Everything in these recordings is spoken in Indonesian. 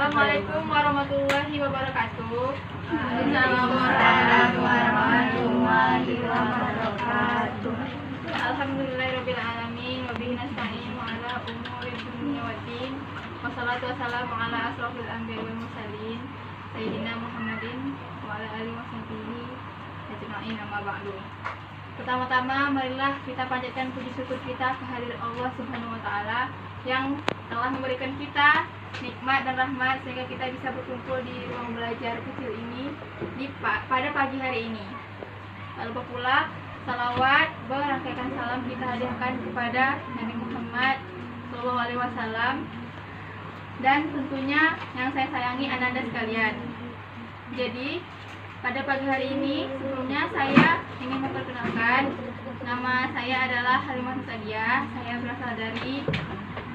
Assalamualaikum warahmatullahi wabarakatuh. Waalaikumsalam warahmatullahi wabarakatuh. Alhamdulillahirabbil alamin wa bihi nasta'in wa ala umuri dunya waddin. Wassalatu wassalamu ala asrofil anbiya'i wal mursalin sayyidina Muhammadin wa ala alihi wasahbihi ajma'in, amma ba'du. Pertama-tama marilah kita panjatkan puji syukur kita kehadirat Allah Subhanahu wa taala yang telah memberikan kita nikmat dan rahmat sehingga kita bisa berkumpul di ruang belajar kecil ini pada pagi hari ini. Lalu pula salawat berangkaikan salam kita hadiahkan kepada Nabi Muhammad SAW dan tentunya yang saya sayangi Ananda sekalian. Jadi pada pagi hari ini sebelumnya saya ingin memperkenalkan, nama saya adalah Halimah Sadiah. Saya berasal dari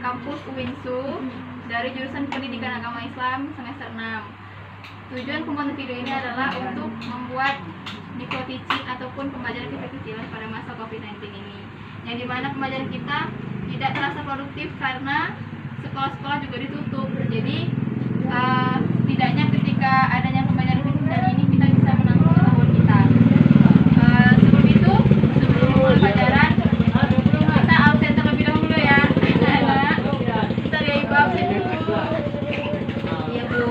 kampus UINSU dari jurusan Pendidikan Agama Islam semester 6. Tujuan pembuatan video ini adalah untuk membuat micro teaching ataupun pembelajaran kecil-kecilan pada masa COVID-19 ini, yang dimana pembelajaran kita tidak terasa produktif karena sekolah-sekolah juga ditutup. Jadi setidaknya ketika adanya pembelajaran kecil ini kita bisa menanggung pengetahuan kita. Sebelum itu, sebelum mulai pelajaran, kita absen terlebih dahulu ya. Kita lihat ibu absen dulu. Iya Bu.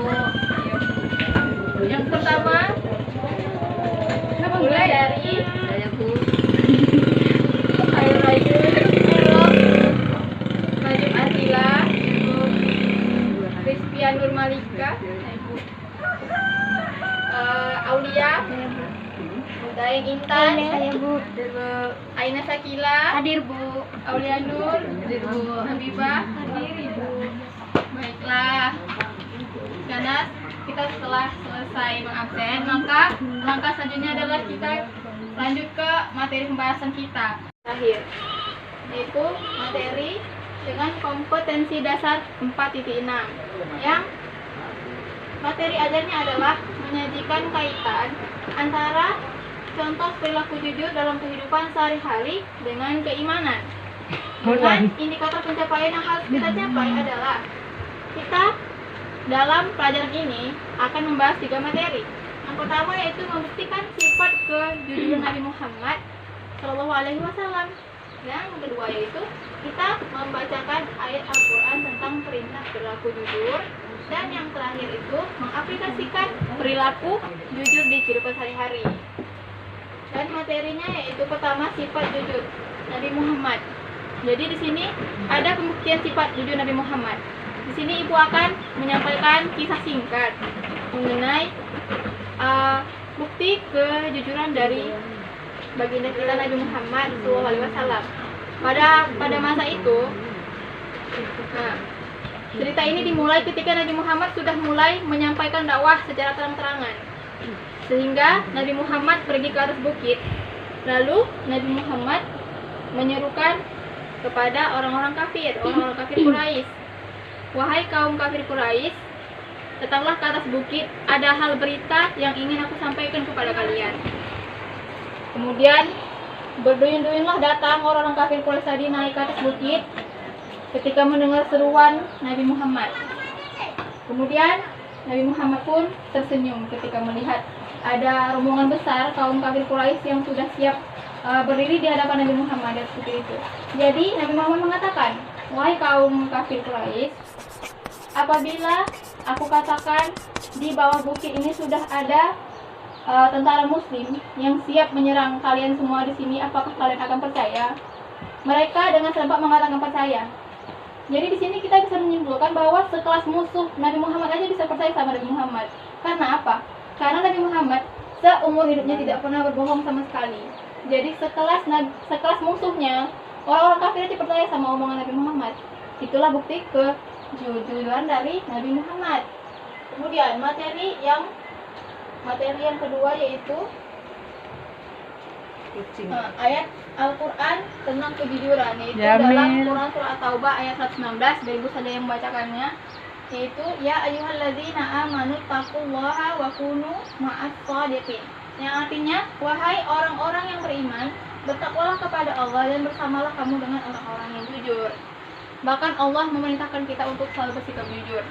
Yang pertama, mulai dari saya Bu. Ayo Rayu, Najib Atila, Ibu Rizpian Nurmalika, Ibu Aulia, Dayang Intan, Saya Bu. Aina Sakila, Hadir Bu. Aulia Nur, hadir Bu. Habibah, hadir Ibu. Baiklah, karena kita setelah selesai mengabsen, maka langkah selanjutnya adalah kita lanjut ke materi pembahasan kita terakhir, yaitu materi dengan kompetensi dasar 4.6 yang materi ajarnya adalah menyajikan kaitan antara contoh perilaku jujur dalam kehidupan sehari-hari dengan keimanan. Dengan indikator pencapaian yang harus kita capai adalah kita dalam pelajaran ini akan membahas 3 materi. Yang pertama yaitu membuktikan sifat kejujuran Nabi Muhammad SAW. Yang kedua yaitu kita membacakan ayat Al-Quran tentang perintah perilaku jujur. Dan yang terakhir itu mengaplikasikan perilaku jujur di kehidupan sehari-hari. Dan materinya yaitu pertama sifat jujur Nabi Muhammad. Jadi di sini ada pembuktian sifat jujur Nabi Muhammad. Di sini Ibu akan menyampaikan kisah singkat mengenai bukti kejujuran dari baginda kita Nabi Muhammad SAW. Pada masa itu, cerita ini dimulai ketika Nabi Muhammad sudah mulai menyampaikan dakwah secara terang-terangan. Sehingga Nabi Muhammad pergi ke atas bukit. Lalu Nabi Muhammad menyerukan kepada orang-orang kafir Quraisy. Wahai kaum kafir Quraisy, datanglah ke atas bukit, ada hal berita yang ingin aku sampaikan kepada kalian. Kemudian berduyun-duyunlah datang orang-orang kafir Quraisy tadi naik ke atas bukit ketika mendengar seruan Nabi Muhammad. Kemudian Nabi Muhammad pun tersenyum ketika melihat ada rombongan besar kaum kafir Quraisy yang sudah siap berdiri di hadapan Nabi Muhammad di atas bukit itu. Jadi Nabi Muhammad mengatakan, wahai kaum kafir Quraisy, apabila aku katakan di bawah bukit ini sudah ada tentara muslim yang siap menyerang kalian semua di sini, apakah kalian akan percaya? Mereka dengan serempak mengatakan percaya. Jadi di sini kita bisa menyimpulkan bahwa sekelas musuh Nabi Muhammad aja bisa percaya sama Nabi Muhammad. Karena apa? Karena Nabi Muhammad seumur hidupnya tidak pernah berbohong sama sekali. Jadi sekelas musuhnya, orang-orang kafir aja percaya sama omongan Nabi Muhammad. Itulah bukti kejujuran dari Nabi Muhammad. Kemudian materi yang kedua yaitu ayat Al-Quran tentang kejujuran, yaitu dalam Quran surah At-Taubah ayat 119. Dari Ibu saja yang membacakannya, yaitu ya ayyuhalladzina amanu taqullaha wa kunu ma'as shadiqin, yang artinya wahai orang-orang yang beriman, bertakwalah kepada Allah dan bersamalah kamu dengan orang-orang yang jujur. Bahkan Allah memerintahkan kita untuk selalu bersikap jujur.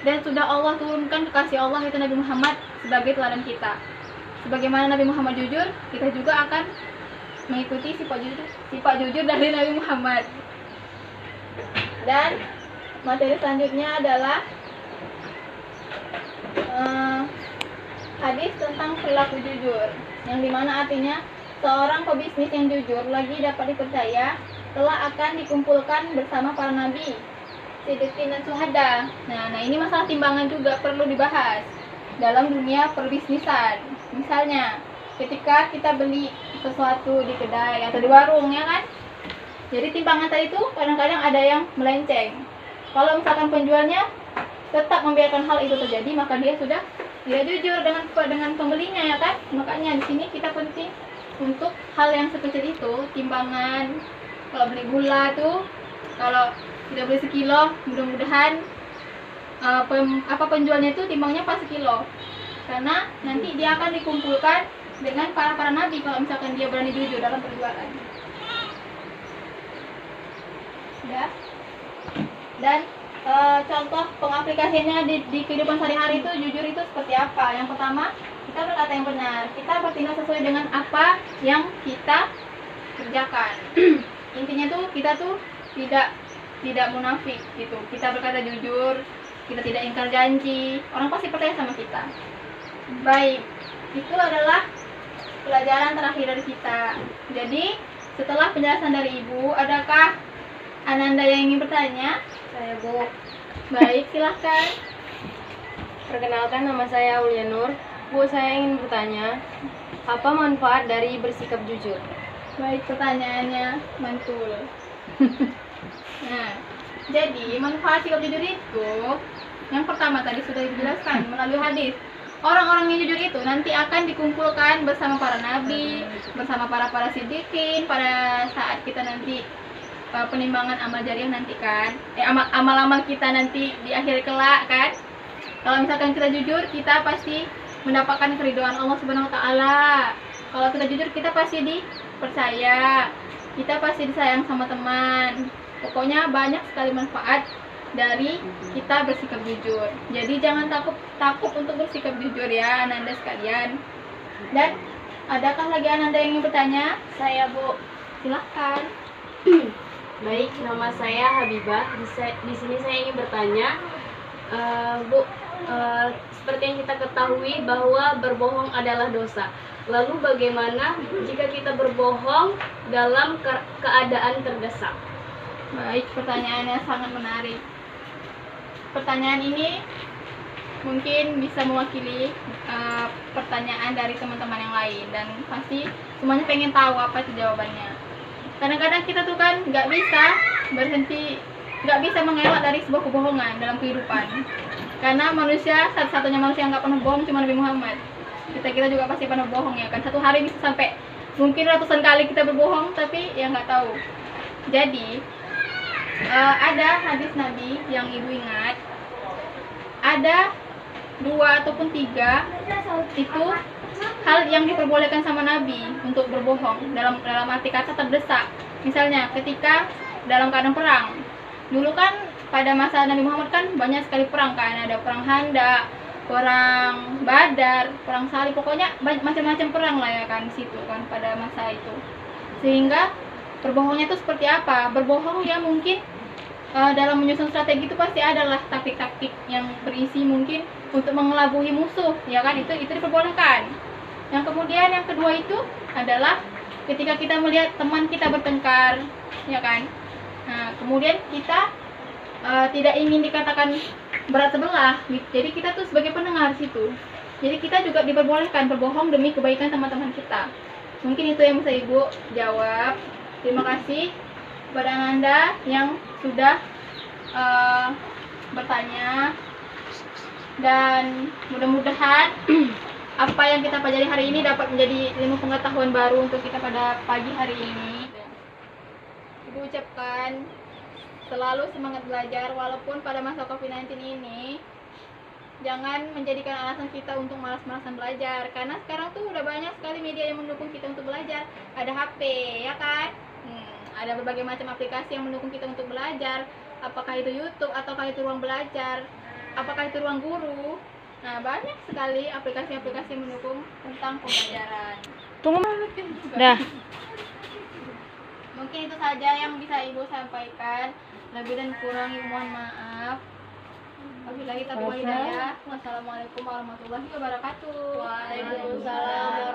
dan sudah Allah turunkan kekasih Allah itu Nabi Muhammad sebagai teladan kita. Sebagaimana Nabi Muhammad jujur, kita juga akan mengikuti sifat jujur dari Nabi Muhammad. Dan materi selanjutnya adalah hadis tentang perilaku jujur, yang dimana artinya seorang pebisnis yang jujur lagi dapat dipercaya telah akan dikumpulkan bersama para nabi, siddiqin dan syuhada. Nah ini masalah timbangan juga perlu dibahas dalam dunia perbisnisan. Misalnya ketika kita beli sesuatu di kedai atau di warung, ya kan, jadi timbangan tadi itu kadang-kadang ada yang melenceng. Kalau misalkan penjualnya tetap membiarkan hal itu terjadi, maka dia sudah tidak jujur dengan pembelinya, ya kan. Makanya di sini kita penting untuk hal yang sekecil itu, timbangan. Kalau beli gula tuh, kalau kita beli sekilo, mudah-mudahan penjualnya itu timbangnya pas sekilo, karena nanti dia akan dikumpulkan dengan para nabi kalau misalkan dia berani jujur dalam perjualan. Ya. Dan contoh pengaplikasiannya di kehidupan sehari-hari itu jujur itu seperti apa? Yang pertama, kita berkata yang benar, kita bertindak sesuai dengan apa yang kita kerjakan. Intinya tuh kita tuh tidak munafik gitu. Kita berkata jujur, kita tidak ingkar janji, orang pasti percaya sama kita. Baik, itu adalah pelajaran terakhir dari kita. Jadi setelah penjelasan dari Ibu, adakah Ananda yang ingin bertanya? Saya, Bu. Baik, silahkan. Perkenalkan, nama saya Aulia Nur. Bu, saya ingin bertanya, apa manfaat dari bersikap jujur? Baik, pertanyaannya mantul. Nah, jadi manfaat sikap jujur itu yang pertama tadi sudah dijelaskan melalui hadis. Orang-orang yang jujur itu nanti akan dikumpulkan bersama para nabi, bersama para siddiqin pada saat kita nanti penimbangan amal jariah nanti kan, amal-amal kita nanti di akhir kelak kan. Kalau misalkan kita jujur, kita pasti mendapatkan keridhaan Allah Subhanahu wa taala. Kalau kita jujur, kita pasti dipercaya, kita pasti disayang sama teman. Pokoknya banyak sekali manfaat dari kita bersikap jujur. Jadi jangan takut untuk bersikap jujur ya Ananda sekalian. Dan adakah lagi Ananda yang ingin bertanya? Saya, Bu. Silahkan. Baik, nama saya Habibah. Di sini saya ingin bertanya, Bu, seperti yang kita ketahui bahwa berbohong adalah dosa. Lalu bagaimana jika kita berbohong dalam keadaan terdesak? Baik, pertanyaannya sangat menarik. Pertanyaan ini mungkin bisa mewakili pertanyaan dari teman-teman yang lain, dan pasti semuanya pengen tahu apa itu jawabannya. Kadang-kadang kita tuh kan nggak bisa mengelak dari sebuah kebohongan dalam kehidupan. Karena manusia, satu-satunya manusia yang nggak pernah bohong cuma Nabi Muhammad. Kita juga pasti pernah bohong, ya kan. Satu hari bisa sampai mungkin ratusan kali kita berbohong, tapi ya nggak tahu. Jadi ada hadis Nabi yang Ibu ingat, ada 2 ataupun 3 itu hal yang diperbolehkan sama Nabi untuk berbohong dalam arti kata terdesak. Misalnya ketika dalam keadaan perang. Dulu kan pada masa Nabi Muhammad kan banyak sekali perang kan, ada perang Handa, perang Badar, perang Salib, pokoknya macam-macam perang lah ya kan di situ kan pada masa itu. Sehingga berbohongnya itu seperti apa? Berbohong ya mungkin dalam menyusun strategi itu pasti adalah taktik-taktik yang berisi mungkin untuk mengelabui musuh, ya kan, itu diperbolehkan. Yang kemudian yang kedua itu adalah ketika kita melihat teman kita bertengkar, ya kan. Nah, kemudian kita tidak ingin dikatakan berat sebelah, jadi kita tuh sebagai pendengar situ. Jadi kita juga diperbolehkan berbohong demi kebaikan teman-teman kita. Mungkin itu yang bisa Ibu jawab. Terima kasih kepada Ananda yang sudah bertanya, dan mudah-mudahan apa yang kita pelajari hari ini dapat menjadi ilmu pengetahuan baru untuk kita pada pagi hari ini. Ibu ucapkan selalu semangat belajar walaupun pada masa COVID-19 ini. Jangan menjadikan alasan kita untuk malas-malasan belajar, karena sekarang tuh udah banyak sekali media yang mendukung kita untuk belajar. Ada HP, ya kan? Ada berbagai macam aplikasi yang mendukung kita untuk belajar, apakah itu YouTube ataukah itu Ruang Belajar. apakah itu ruang guru? Nah, banyak sekali aplikasi-aplikasi mendukung tentang pembelajaran. Tunggu. Dah. Mungkin itu saja yang bisa Ibu sampaikan. Lebih dan kurang mohon maaf. Wabillahi taufiq wal hidayah. Wassalamualaikum warahmatullahi wabarakatuh. Waalaikumsalam.